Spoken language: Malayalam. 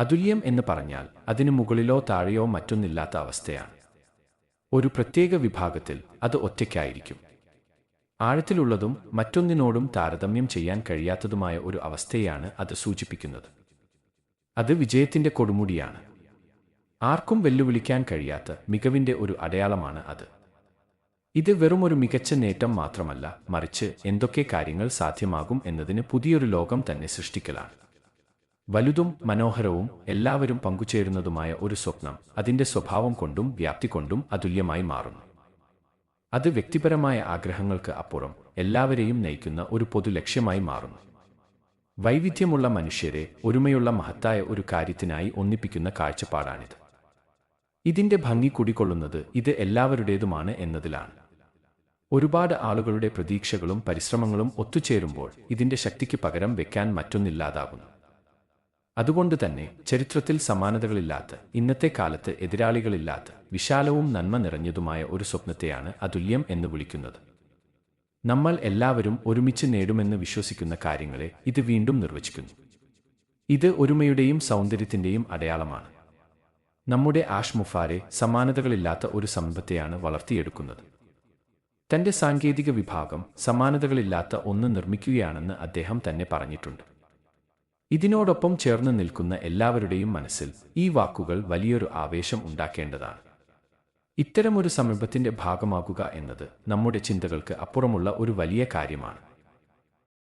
അതുല്യം എന്ന് പറഞ്ഞാൽ അതിനു മുകളിലോ താഴെയോ മറ്റൊന്നില്ലാത്ത അവസ്ഥയാണ്. ഒരു പ്രത്യേക വിഭാഗത്തിൽ അത് ഒറ്റയ്ക്കായിരിക്കും. ആഴത്തിലുള്ളതും മറ്റൊന്നിനോടും താരതമ്യം ചെയ്യാൻ കഴിയാത്തതുമായ ഒരു അവസ്ഥയാണ് അത് സൂചിപ്പിക്കുന്നത്. അത് വിജയത്തിന്റെ കൊടുമുടിയാണ്. ആർക്കും വെല്ലുവിളിക്കാൻ കഴിയാത്ത മികവിന്റെ ഒരു അടയാളമാണ് അത്. ഇത് വെറുമൊരു മികച്ച നേട്ടം മാത്രമല്ല, മറിച്ച് എന്തൊക്കെ കാര്യങ്ങൾ സാധ്യമാകും എന്നതിന് പുതിയൊരു ലോകം തന്നെ സൃഷ്ടിക്കലാണ്. വലുതും മനോഹരവും എല്ലാവരും പങ്കുചേരുന്നതുമായ ഒരു സ്വപ്നം അതിന്റെ സ്വഭാവം കൊണ്ടും വ്യാപ്തി കൊണ്ടും അതുല്യമായി മാറുന്നു. അത് വ്യക്തിപരമായ ആഗ്രഹങ്ങൾക്ക് അപ്പുറം എല്ലാവരെയും നയിക്കുന്ന ഒരു പൊതു ലക്ഷ്യമായി മാറുന്നു. വൈവിധ്യമുള്ള മനുഷ്യരെ ഒരുമയുള്ള മഹത്തായ ഒരു കാര്യത്തിനായി ഒന്നിപ്പിക്കുന്ന കാഴ്ചപ്പാടാണിത്. ഇതിന്റെ ഭംഗി കുടികൊള്ളുന്നത് ഇത് എല്ലാവരുടേതുമാണ് എന്നതിലാണ്. ഒരുപാട് ആളുകളുടെ പ്രതീക്ഷകളും പരിശ്രമങ്ങളും ഒത്തുചേരുമ്പോൾ ഇതിന്റെ ശക്തിക്ക് പകരം വെക്കാൻ മറ്റൊന്നില്ലാതാകുന്നു. അതുകൊണ്ട് തന്നെ ചരിത്രത്തിൽ സമാനതകളില്ലാത്ത, ഇന്നത്തെ കാലത്ത് എതിരാളികളില്ലാത്ത, വിശാലവും നന്മ നിറഞ്ഞതുമായ ഒരു സ്വപ്നത്തെയാണ് അതുല്യം എന്ന് വിളിക്കുന്നത്. നമ്മൾ എല്ലാവരും ഒരുമിച്ച് നേടുമെന്ന് വിശ്വസിക്കുന്ന കാര്യങ്ങളെ ഇത് വീണ്ടും നിർവചിക്കുന്നു. ഇത് ഒരുമയുടെയും സൗന്ദര്യത്തിന്റെയും അടയാളമാണ്. നമ്മുടെ ആഷ് മുഫാരെ സമാനതകളില്ലാത്ത ഒരു സമൂഹത്തെയാണ് വളർത്തിയെടുക്കുന്നത്. തന്റെ സാങ്കേതിക വിഭാഗം സമാനതകളില്ലാത്ത ഒന്ന് നിർമ്മിക്കുകയാണെന്ന് അദ്ദേഹം തന്നെ പറഞ്ഞിട്ടുണ്ട്. ഇതിനോടൊപ്പം ചേർന്ന് നിൽക്കുന്ന എല്ലാവരുടെയും മനസ്സിൽ ഈ വാക്കുകൾ വലിയൊരു ആവേശം ഉണ്ടാക്കേണ്ടതാണ്. ഇത്തരമൊരു സമൂഹത്തിന്റെ ഭാഗമാകുക എന്നത് നമ്മുടെ ചിന്തകൾക്ക് അപ്പുറമുള്ള ഒരു വലിയ കാര്യമാണ്.